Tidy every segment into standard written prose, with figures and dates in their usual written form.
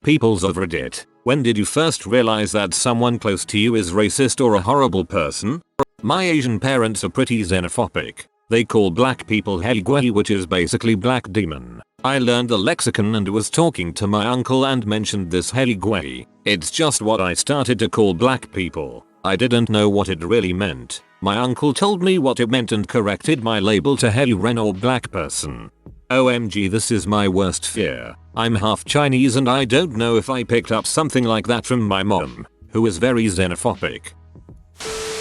Peoples of Reddit, when did you first realize that someone close to you is racist or a horrible person? My Asian parents are pretty xenophobic. They call black people Heligui, which is basically black demon. I learned the lexicon and was talking to my uncle and mentioned this Heligui. It's just what I started to call black people. I didn't know what it really meant. My uncle told me what it meant and corrected my label to Heliren or black person. OMG, this is my worst fear. I'm half Chinese and I don't know if I picked up something like that from my mom, who is very xenophobic.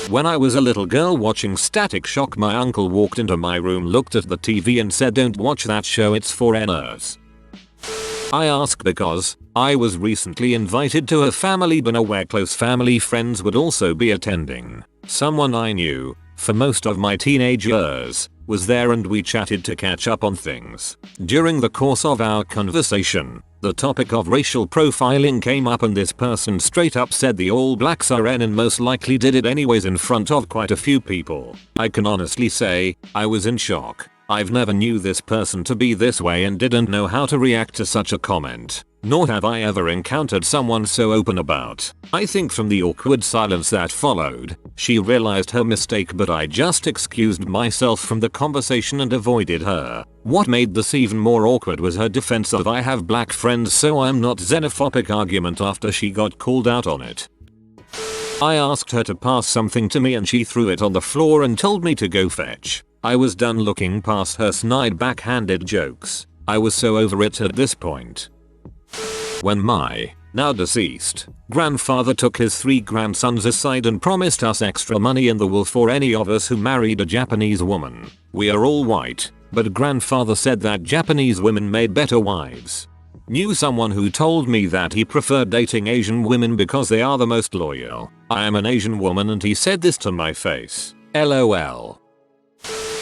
When I was a little girl watching Static Shock, my uncle walked into my room, looked at the TV and said, "Don't watch that show, it's for N-ers." I ask because I was recently invited to a family dinner where close family friends would also be attending. Someone I knew for most of my teenage years was there and we chatted to catch up on things. During the course of our conversation, the topic of racial profiling came up and this person straight up said the all blacks are N and most likely did it anyways in front of quite a few people. I can honestly say, I was in shock. I've never knew this person to be this way and didn't know how to react to such a comment. Nor have I ever encountered someone so open about. I think from the awkward silence that followed, she realized her mistake, but I just excused myself from the conversation and avoided her. What made this even more awkward was her defense of "I have black friends so I'm not xenophobic" argument after she got called out on it. I asked her to pass something to me and she threw it on the floor and told me to go fetch. I was done looking past her snide backhanded jokes. I was so over it at this point. When my, now deceased, grandfather took his 3 grandsons aside and promised us extra money in the will for any of us who married a Japanese woman. We are all white, but grandfather said that Japanese women made better wives. Knew someone who told me that he preferred dating Asian women because they are the most loyal. I am an Asian woman and he said this to my face. LOL.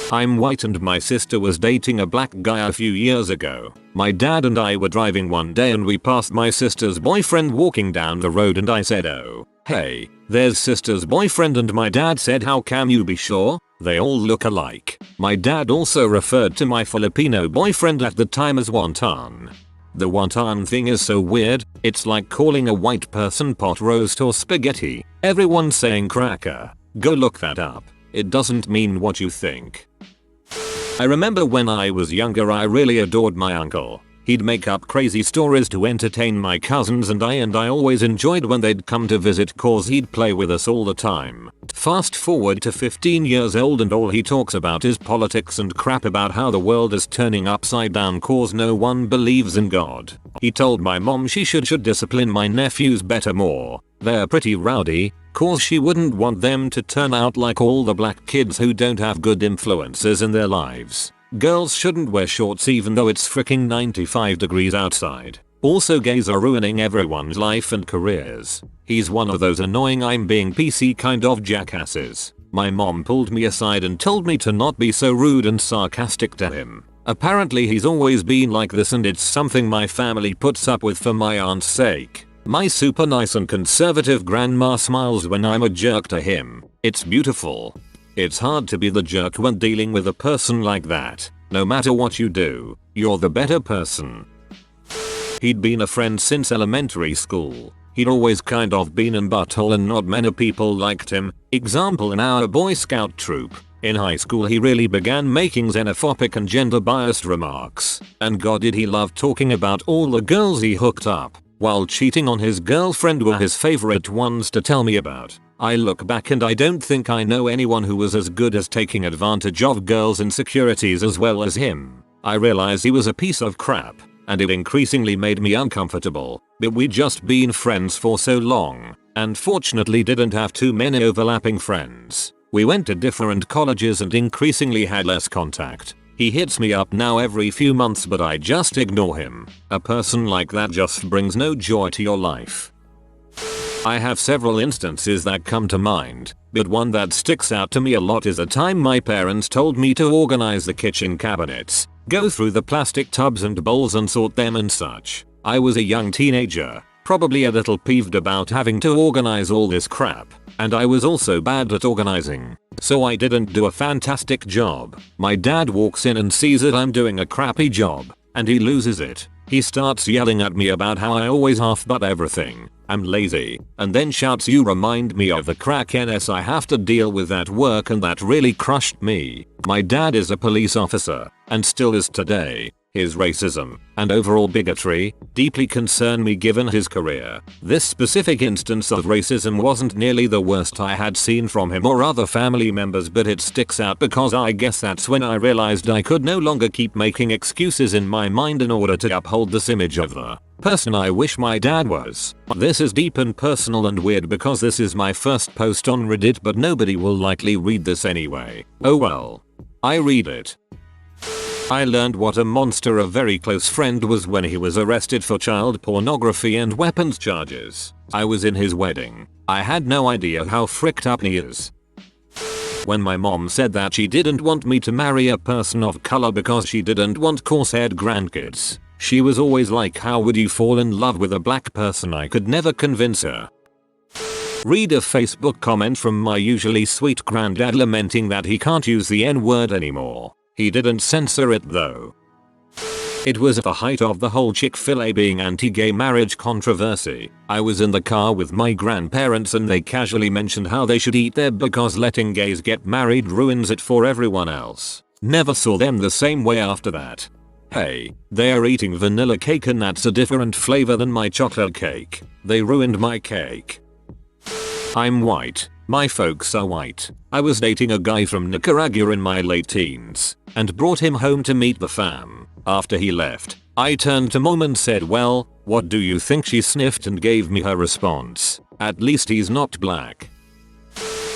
I'm white and my sister was dating a black guy a few years ago. My dad and I were driving one day and we passed my sister's boyfriend walking down the road and I said, "Oh, hey, there's sister's boyfriend," and my dad said, "How can you be sure? They all look alike." My dad also referred to my Filipino boyfriend at the time as wonton. The wonton thing is so weird, it's like calling a white person pot roast or spaghetti. Everyone's saying cracker. Go look that up. It doesn't mean what you think. I remember when I was younger I really adored my uncle. He'd make up crazy stories to entertain my cousins and I always enjoyed when they'd come to visit cause he'd play with us all the time. Fast forward to 15 years old and all he talks about is politics and crap about how the world is turning upside down cause no one believes in God. He told my mom she should discipline my nephews better more. They're pretty rowdy, cause she wouldn't want them to turn out like all the black kids who don't have good influences in their lives. Girls shouldn't wear shorts even though it's fricking 95 degrees outside. Also, gays are ruining everyone's life and careers. He's one of those annoying I'm being PC kind of jackasses. My mom pulled me aside and told me to not be so rude and sarcastic to him. Apparently he's always been like this and it's something my family puts up with for my aunt's sake. My super nice and conservative grandma smiles when I'm a jerk to him. It's beautiful. It's hard to be the jerk when dealing with a person like that. No matter what you do, you're the better person. He'd been a friend since elementary school. He'd always kind of been in butthole and not many people liked him. Example, in our Boy Scout troop. In high school he really began making xenophobic and gender biased remarks. And god did he love talking about all the girls he hooked up while cheating on his girlfriend were his favorite ones to tell me about. I look back and I don't think I know anyone who was as good as taking advantage of girls' insecurities as well as him. I realize he was a piece of crap, and it increasingly made me uncomfortable, but we'd just been friends for so long, and fortunately didn't have too many overlapping friends. We went to different colleges and increasingly had less contact. He hits me up now every few months but I just ignore him. A person like that just brings no joy to your life. I have several instances that come to mind, but one that sticks out to me a lot is a time my parents told me to organize the kitchen cabinets, go through the plastic tubs and bowls and sort them and such. I was a young teenager, probably a little peeved about having to organize all this crap, and I was also bad at organizing, so I didn't do a fantastic job. My dad walks in and sees that I'm doing a crappy job, and he loses it. He starts yelling at me about how I always half-butt everything, I'm lazy, and then shouts, "You remind me of the crackness I have to deal with at work," and that really crushed me. My dad is a police officer, and still is today. His racism and overall bigotry deeply concern me given his career. This specific instance of racism wasn't nearly the worst I had seen from him or other family members, but it sticks out because I guess that's when I realized I could no longer keep making excuses in my mind in order to uphold this image of the person I wish my dad was. This is deep and personal and weird because this is my first post on Reddit, but nobody will likely read this anyway. Oh well. I read it. I learned what a monster a very close friend was when he was arrested for child pornography and weapons charges. I was in his wedding. I had no idea how fricked up he is. When my mom said that she didn't want me to marry a person of color because she didn't want coarse-haired grandkids, she was always like, "How would you fall in love with a black person?" I could never convince her. Read a Facebook comment from my usually sweet granddad lamenting that he can't use the N-word anymore. He didn't censor it though. It was at the height of the whole Chick-fil-A being anti-gay marriage controversy. I was in the car with my grandparents and they casually mentioned how they should eat there because letting gays get married ruins it for everyone else. Never saw them the same way after that. Hey, they are eating vanilla cake and that's a different flavor than my chocolate cake. They ruined my cake. I'm white. My folks are white. I was dating a guy from Nicaragua in my late teens and brought him home to meet the fam. After he left, I turned to mom and said, "Well, what do you think?" She sniffed and gave me her response, "At least he's not black."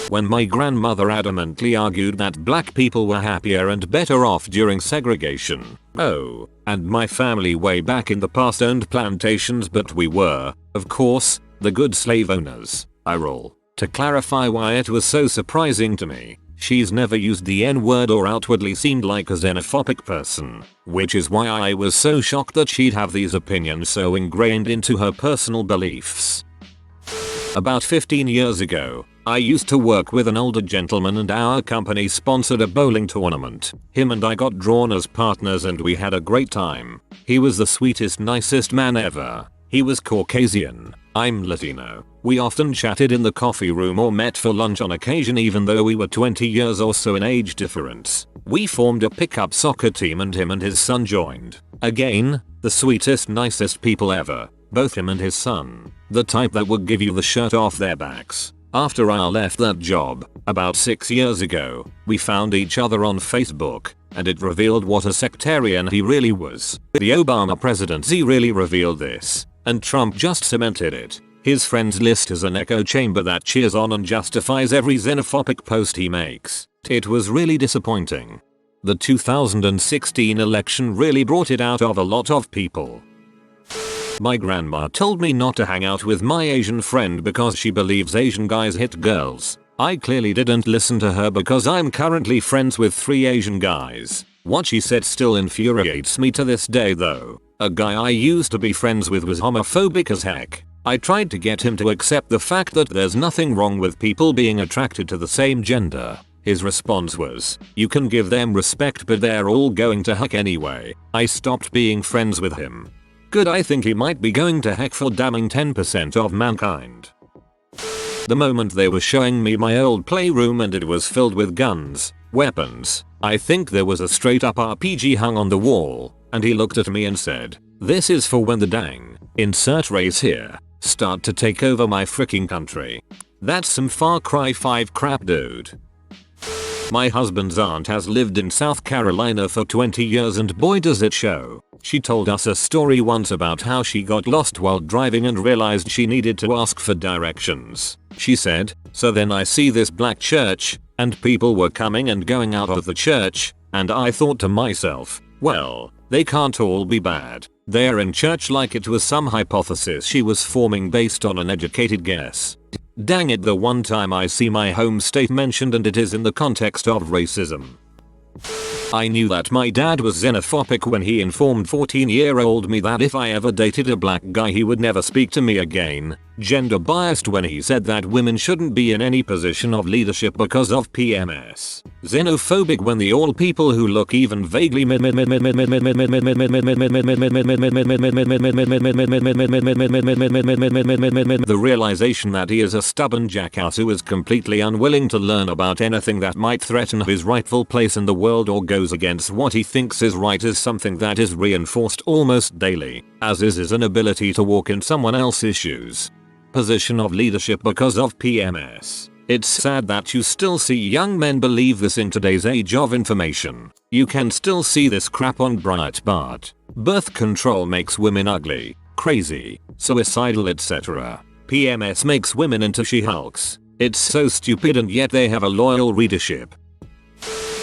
When my grandmother adamantly argued that black people were happier and better off during segregation. Oh, and my family way back in the past owned plantations, but we were, of course, the good slave owners. I roll. To clarify why it was so surprising to me, she's never used the N-word or outwardly seemed like a xenophobic person, which is why I was so shocked that she'd have these opinions so ingrained into her personal beliefs. About 15 years ago, I used to work with an older gentleman and our company sponsored a bowling tournament. Him and I got drawn as partners and we had a great time. He was the sweetest, nicest man ever. He was Caucasian. I'm Latino. We often chatted in the coffee room or met for lunch on occasion even though we were 20 years or so in age difference. We formed a pickup soccer team and him and his son joined. Again, the sweetest, nicest people ever. Both him and his son. The type that would give you the shirt off their backs. After I left that job, about 6 years ago, we found each other on Facebook, and it revealed what a sectarian he really was. The Obama presidency really revealed this, and Trump just cemented it. His friends list is an echo chamber that cheers on and justifies every xenophobic post he makes. It was really disappointing. The 2016 election really brought it out of a lot of people. My grandma told me not to hang out with my Asian friend because she believes Asian guys hit girls. I clearly didn't listen to her because I'm currently friends with 3 Asian guys. What she said still infuriates me to this day though. A guy I used to be friends with was homophobic as heck. I tried to get him to accept the fact that there's nothing wrong with people being attracted to the same gender. His response was, "You can give them respect but they're all going to heck anyway." I stopped being friends with him. Good, I think he might be going to heck for damning 10% of mankind. The moment they were showing me my old playroom and it was filled with guns, weapons, I think there was a straight up RPG hung on the wall, and he looked at me and said, "This is for when the dang, insert race here, start to take over my freaking country." That's some Far Cry 5 crap, dude. My husband's aunt has lived in South Carolina for 20 years and boy does it show. She told us a story once about how she got lost while driving and realized she needed to ask for directions. She said, "So then I see this black church, and people were coming and going out of the church, and I thought to myself, well, they can't all be bad. They're in church," like it was some hypothesis she was forming based on an educated guess. Dang it, the one time I see my home state mentioned and it is in the context of racism. I knew that my dad was xenophobic when he informed 14-year-old me that if I ever dated a black guy he would never speak to me again. Gender biased when he said that women shouldn't be in any position of leadership because of PMS. Xenophobic when the all people who look even vaguely the realization that he is a stubborn jackass who is completely unwilling to learn about anything that might threaten his rightful place in the world or goes against what he thinks is right is something that is reinforced almost daily, as is his inability to walk in someone else's shoes. Position of leadership because of PMS. It's sad that you still see young men believe this in today's age of information. You can still see this crap on Breitbart. Birth control makes women ugly, crazy, suicidal, etc. PMS makes women into she-hulks. It's so stupid and yet they have a loyal readership.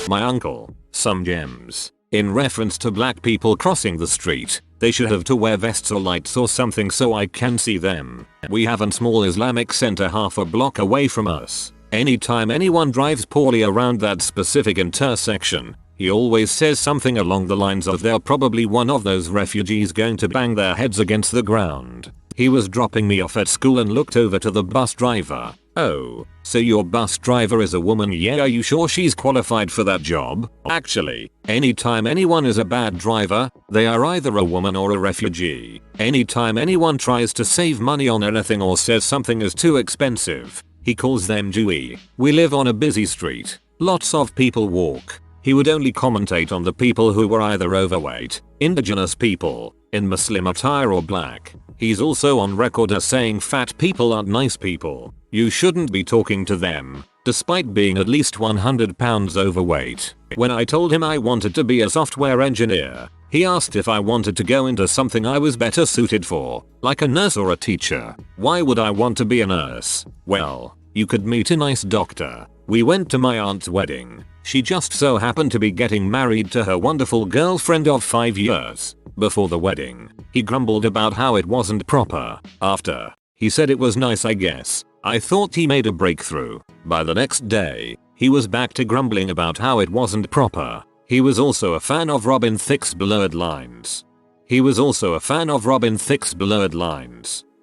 My uncle. Some gems. In reference to black people crossing the street, they should have to wear vests or lights or something so I can see them. We have a small Islamic center half a block away from us. Anytime anyone drives poorly around that specific intersection, he always says something along the lines of they're probably one of those refugees going to bang their heads against the ground. He was dropping me off at school and looked over to the bus driver. Oh, so your bus driver is a woman? Yeah, are you sure she's qualified for that job? Actually, anytime anyone is a bad driver, they are either a woman or a refugee. Anytime anyone tries to save money on anything or says something is too expensive, he calls them Jewy. We live on a busy street. Lots of people walk. He would only commentate on the people who were either overweight, indigenous people, in Muslim attire or black. He's also on record as saying fat people aren't nice people. You shouldn't be talking to them, despite being at least 100 pounds overweight. When I told him I wanted to be a software engineer, he asked if I wanted to go into something I was better suited for, like a nurse or a teacher. Why would I want to be a nurse? Well, you could meet a nice doctor. We went to my aunt's wedding. She just so happened to be getting married to her wonderful girlfriend of 5 years. Before the wedding, he grumbled about how it wasn't proper. After, he said it was nice, I guess. I thought he made a breakthrough. By the next day, he was back to grumbling about how it wasn't proper. He was also a fan of Robin Thicke's Blurred Lines.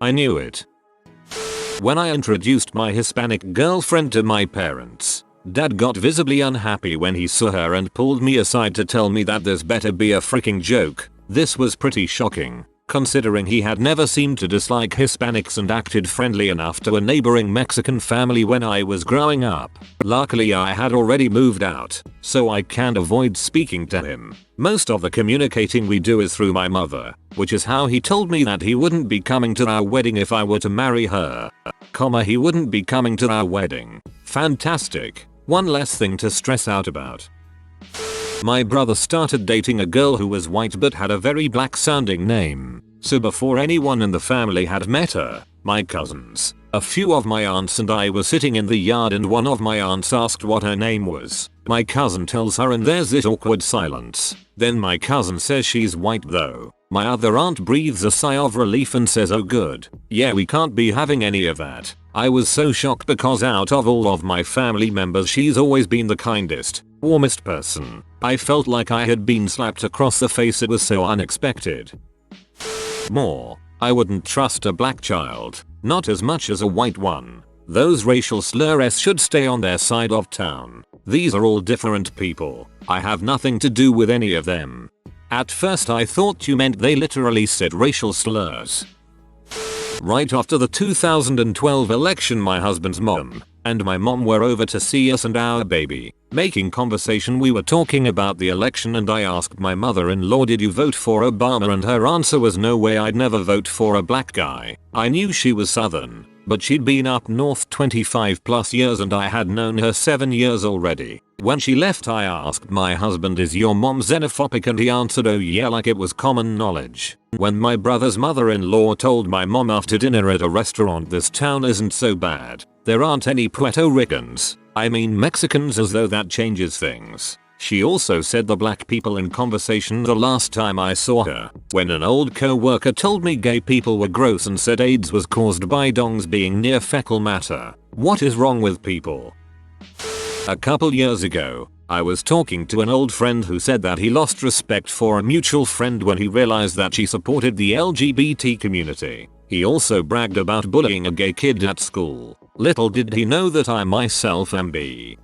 I knew it. When I introduced my Hispanic girlfriend to my parents, Dad got visibly unhappy when he saw her and pulled me aside to tell me that this better be a freaking joke. This was pretty shocking, considering he had never seemed to dislike Hispanics and acted friendly enough to a neighboring Mexican family when I was growing up. Luckily I had already moved out, so I can't avoid speaking to him. Most of the communicating we do is through my mother, which is how he told me that he wouldn't be coming to our wedding if I were to marry her. He wouldn't be coming to our wedding. Fantastic. One less thing to stress out about. My brother started dating a girl who was white but had a very black sounding name. So before anyone in the family had met her, my cousins, a few of my aunts and I were sitting in the yard and one of my aunts asked what her name was. My cousin tells her and there's this awkward silence. Then my cousin says she's white though. My other aunt breathes a sigh of relief and says oh good. Yeah, we can't be having any of that. I was so shocked because out of all of my family members she's always been the kindest, warmest person. I felt like I had been slapped across the face. It was so unexpected. More. I wouldn't trust a black child, not as much as a white one. Those racial slurs should stay on their side of town. These are all different people. I have nothing to do with any of them. At first I thought you meant they literally said racial slurs. Right after the 2012 election, my husband's mom and my mom were over to see us and our baby. Making conversation, we were talking about the election and I asked my mother-in-law, did you vote for Obama? And her answer was no way, I'd never vote for a black guy. I knew she was Southern, but she'd been up north 25 plus years and I had known her 7 years already. When she left I asked my husband, is your mom xenophobic? And he answered oh yeah, like it was common knowledge. When my brother's mother-in-law told my mom after dinner at a restaurant, this town isn't so bad, there aren't any Puerto Ricans, I mean Mexicans, as though that changes things. She also said the black people in conversation the last time I saw her, when an old co-worker told me gay people were gross and said AIDS was caused by dongs being near fecal matter. What is wrong with people? A couple years ago, I was talking to an old friend who said that he lost respect for a mutual friend when he realized that she supported the LGBT community. He also bragged about bullying a gay kid at school. Little did he know that I myself am bi.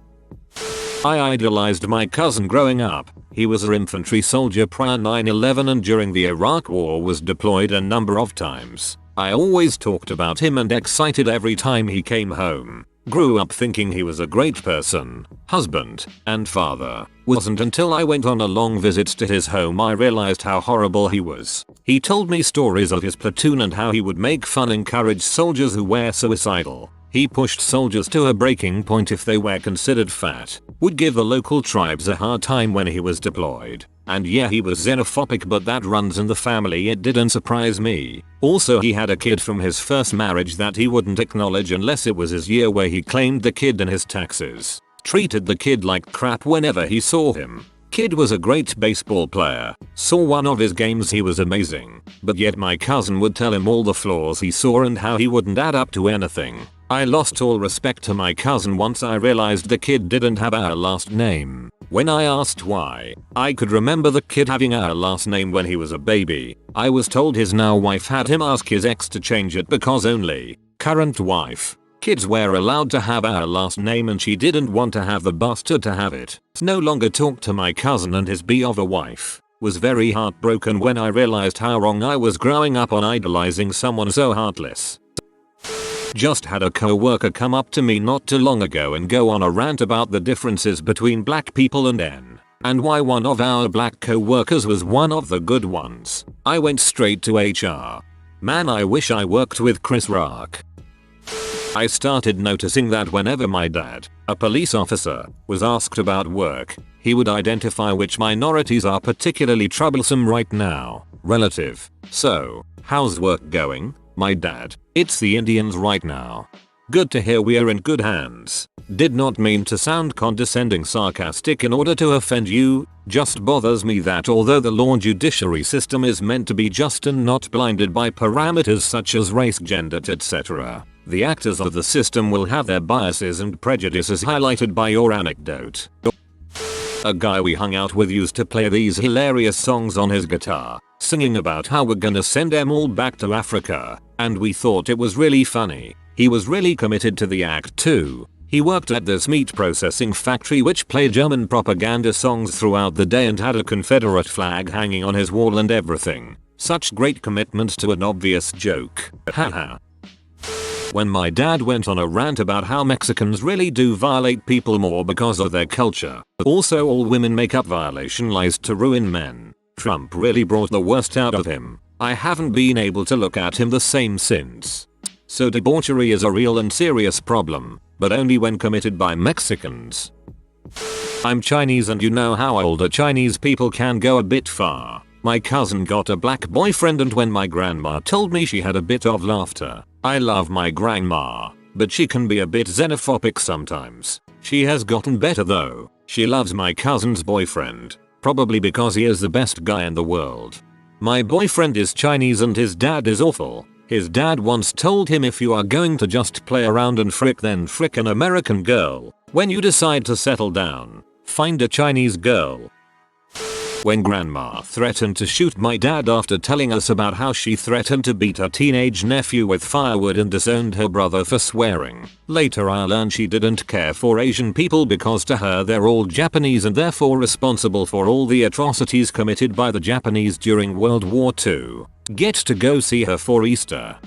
I idolized my cousin growing up. He was an infantry soldier prior 9/11 and during the Iraq War was deployed a number of times. I always talked about him and excited every time he came home. Grew up thinking he was a great person, husband, and father. Wasn't until I went on a long visit to his home I realized how horrible he was. He told me stories of his platoon and how he would make fun and encourage soldiers who were suicidal. He pushed soldiers to a breaking point if they were considered fat, would give the local tribes a hard time when he was deployed. And yeah, he was xenophobic, but that runs in the family, it didn't surprise me. Also, he had a kid from his first marriage that he wouldn't acknowledge unless it was his year where he claimed the kid in his taxes. Treated the kid like crap whenever he saw him. Kid was a great baseball player. Saw one of his games, he was amazing. But yet my cousin would tell him all the flaws he saw and how he wouldn't add up to anything. I lost all respect to my cousin once I realized the kid didn't have our last name. When I asked why, I could remember the kid having our last name when he was a baby. I was told his now wife had him ask his ex to change it because only current wife kids were allowed to have our last name and she didn't want to have the bastard to have it. No longer talked to my cousin and his of a wife. Was very heartbroken when I realized how wrong I was growing up on idolizing someone so heartless. Just had a co-worker come up to me not too long ago and go on a rant about the differences between black people and why one of our black co-workers was one of the good ones. I went straight to HR. Man, I wish I worked with Chris Rock. I started noticing that whenever my dad, a police officer, was asked about work, he would identify which minorities are particularly troublesome right now. Relative. So, how's work going? My dad. It's the Indians right now. Good to hear we're in good hands. Did not mean to sound condescending sarcastic in order to offend you, just bothers me that although the law judiciary system is meant to be just and not blinded by parameters such as race, gender, etc., the actors of the system will have their biases and prejudices highlighted by your anecdote. A guy we hung out with used to play these hilarious songs on his guitar, singing about how we're gonna send them all back to Africa, and we thought it was really funny. He was really committed to the act too. He worked at this meat processing factory which played German propaganda songs throughout the day and had a Confederate flag hanging on his wall and everything. Such great commitment to an obvious joke. Haha. When my dad went on a rant about how Mexicans really do violate people more because of their culture. Also, all women make up violation lies to ruin men. Trump really brought the worst out of him. I haven't been able to look at him the same since. So debauchery is a real and serious problem, but only when committed by Mexicans. I'm Chinese and you know how older Chinese people can go a bit far. My cousin got a black boyfriend and when my grandma told me she had a bit of laughter. I love my grandma, but she can be a bit xenophobic sometimes. She has gotten better though. She loves my cousin's boyfriend, probably because he is the best guy in the world. My boyfriend is Chinese and his dad is awful. His dad once told him if you are going to just play around and frick, then frick an American girl. When you decide to settle down, find a Chinese girl. When grandma threatened to shoot my dad after telling us about how she threatened to beat her teenage nephew with firewood and disowned her brother for swearing. Later I learned she didn't care for Asian people because to her they're all Japanese and therefore responsible for all the atrocities committed by the Japanese during World War II. Get to go see her for Easter.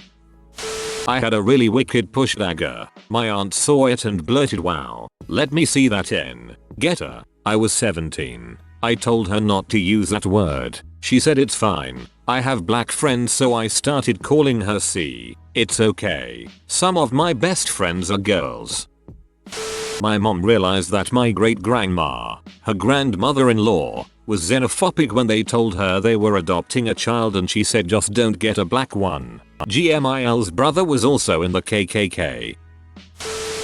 I had a really wicked push dagger. My aunt saw it and blurted, "Wow, let me see that in." Get her. I was 17. I told her not to use that word. She said it's fine. I have black friends so I started calling her C. It's okay. Some of my best friends are girls. My mom realized that my great grandma, her grandmother-in-law, was xenophobic when they told her they were adopting a child and she said just don't get a black one. GMIL's brother was also in the KKK.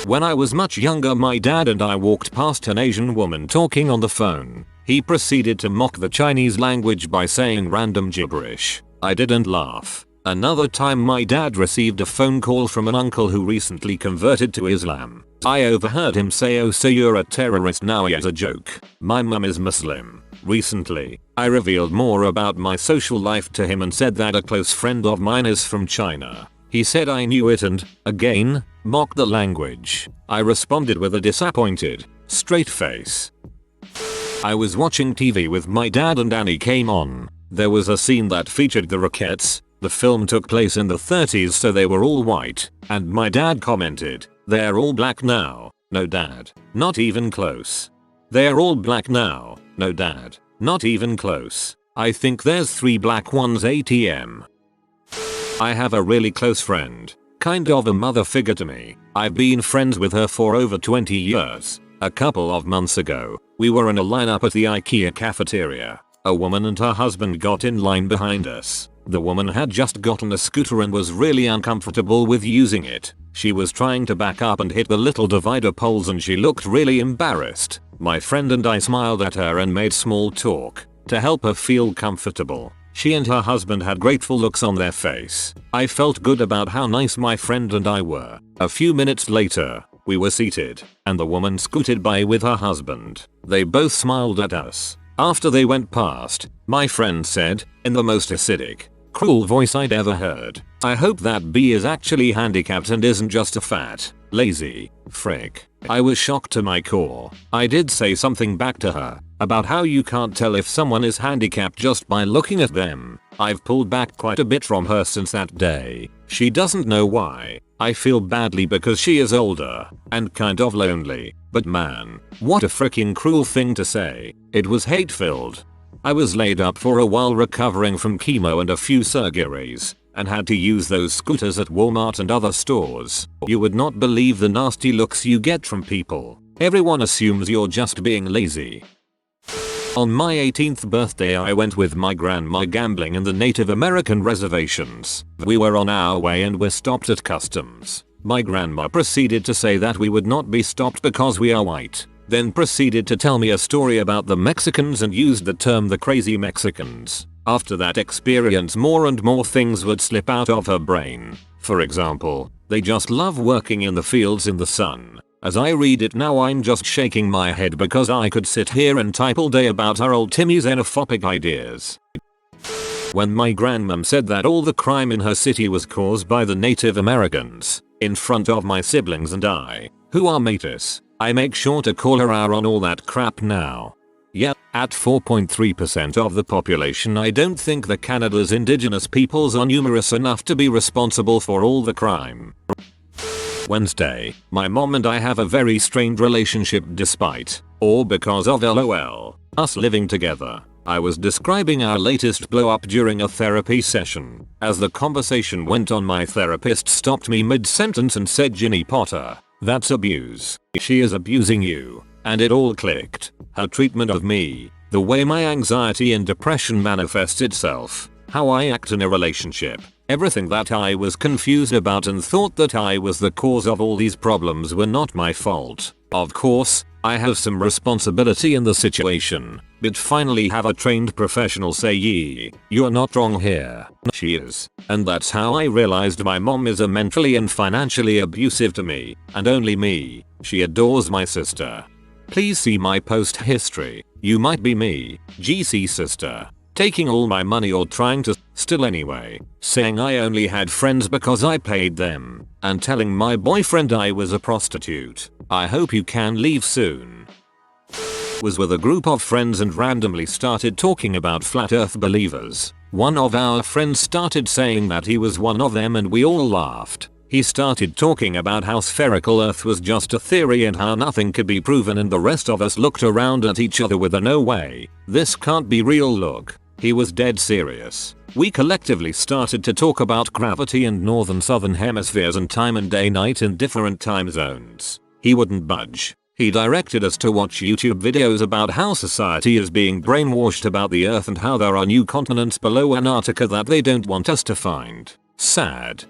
When I was much younger my dad and I walked past an Asian woman talking on the phone. He proceeded to mock the Chinese language by saying random gibberish. I didn't laugh. Another time my dad received a phone call from an uncle who recently converted to Islam. I overheard him say, "Oh, so you're a terrorist now?" As a joke. My mum is Muslim. Recently, I revealed more about my social life to him and said that a close friend of mine is from China. He said I knew it and, again, mocked the language. I responded with a disappointed, straight face. I was watching TV with my dad and Annie came on. There was a scene that featured the Rockettes. The film took place in the 30s, so they were all white, and my dad commented, "They're all black now." No, dad. Not even close. They're all black now. No, dad. Not even close. I think there's 3 black ones ATM. I have a really close friend. Kind of a mother figure to me. I've been friends with her for over 20 years. A couple of months ago, we were in a lineup at the IKEA cafeteria. A woman and her husband got in line behind us. The woman had just gotten a scooter and was really uncomfortable with using it. She was trying to back up and hit the little divider poles and she looked really embarrassed. My friend and I smiled at her and made small talk to help her feel comfortable. She and her husband had grateful looks on their face. I felt good about how nice my friend and I were. A few minutes later, we were seated, and the woman scooted by with her husband. They both smiled at us. After they went past, my friend said, in the most acidic, cruel voice I'd ever heard, "I hope that bee is actually handicapped and isn't just a fat, lazy frick." I was shocked to my core. I did say something back to her about how you can't tell if someone is handicapped just by looking at them. I've pulled back quite a bit from her since that day. She doesn't know why. I feel badly because she is older and kind of lonely. But man, what a freaking cruel thing to say. It was hate-filled. I was laid up for a while recovering from chemo and a few surgeries, and had to use those scooters at Walmart and other stores. You would not believe the nasty looks you get from people. Everyone assumes you're just being lazy. On my 18th birthday I went with my grandma gambling in the Native American reservations. We were on our way and were stopped at customs. My grandma proceeded to say that we would not be stopped because we are white. Then proceeded to tell me a story about the Mexicans and used the term the crazy Mexicans. After that experience more and more things would slip out of her brain. For example, they just love working in the fields in the sun. As I read it now I'm just shaking my head because I could sit here and type all day about our old Timmy xenophobic ideas. When my grandmom said that all the crime in her city was caused by the Native Americans, in front of my siblings and I, who are Métis, I make sure to call her out on all that crap now. Yeah, at 4.3% of the population I don't think that Canada's indigenous peoples are numerous enough to be responsible for all the crime. Wednesday, my mom and I have a very strained relationship despite, or because of LOL, us living together. I was describing our latest blow up during a therapy session. As the conversation went on my therapist stopped me mid-sentence and said, "Ginny Potter, that's abuse. She is abusing you." And it all clicked. Her treatment of me, the way my anxiety and depression manifests itself, how I act in a relationship, everything that I was confused about and thought that I was the cause of all these problems were not my fault. Of course, I have some responsibility in the situation, but finally have a trained professional say, "You're not wrong here." She is. And that's how I realized my mom is a mentally and financially abusive to me, and only me. She adores my sister. Please see my post history. You might be me, GC sister. Taking all my money or trying to still anyway, saying I only had friends because I paid them, and telling my boyfriend I was a prostitute. I hope you can leave soon. Was with a group of friends and randomly started talking about flat earth believers. One of our friends started saying that he was one of them and we all laughed. He started talking about how spherical earth was just a theory and how nothing could be proven, and the rest of us looked around at each other with a "no way, this can't be real" look. He was dead serious. We collectively started to talk about gravity and northern southern hemispheres and time and day night in different time zones. He wouldn't budge. He directed us to watch YouTube videos about how society is being brainwashed about the earth and how there are new continents below Antarctica that they don't want us to find. Sad.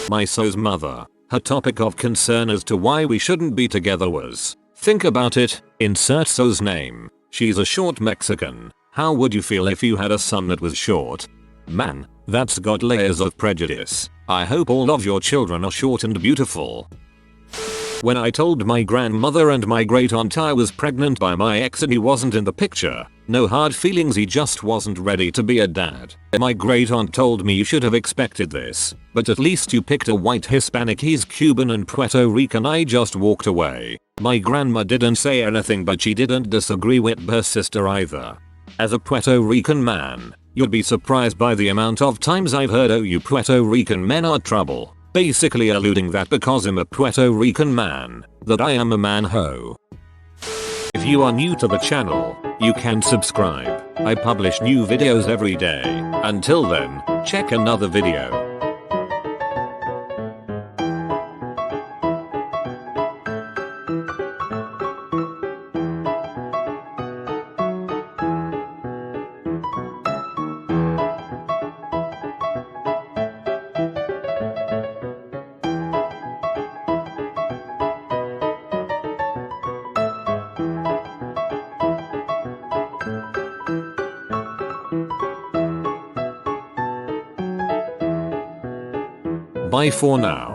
My so's mother, her topic of concern as to why we shouldn't be together was, think about it, insert so's name. She's a short Mexican. How would you feel if you had a son that was short? Man, That's got layers of prejudice. I hope all of your children are short and beautiful. When I told my grandmother and my great aunt I was pregnant by my ex and he wasn't in the picture, no hard feelings, he just wasn't ready to be a dad. My great aunt told me you should have expected this, but at least you picked a white Hispanic, he's Cuban and Puerto Rican. I just walked away. My grandma didn't say anything, but she didn't disagree with her sister either. As a Puerto Rican man, you'd be surprised by the amount of times I've heard, "Oh, you Puerto Rican men are trouble," basically alluding that because I'm a Puerto Rican man, that I am a man ho. If you are new to the channel, you can subscribe. I publish new videos every day. Until then, check another video. Bye for now.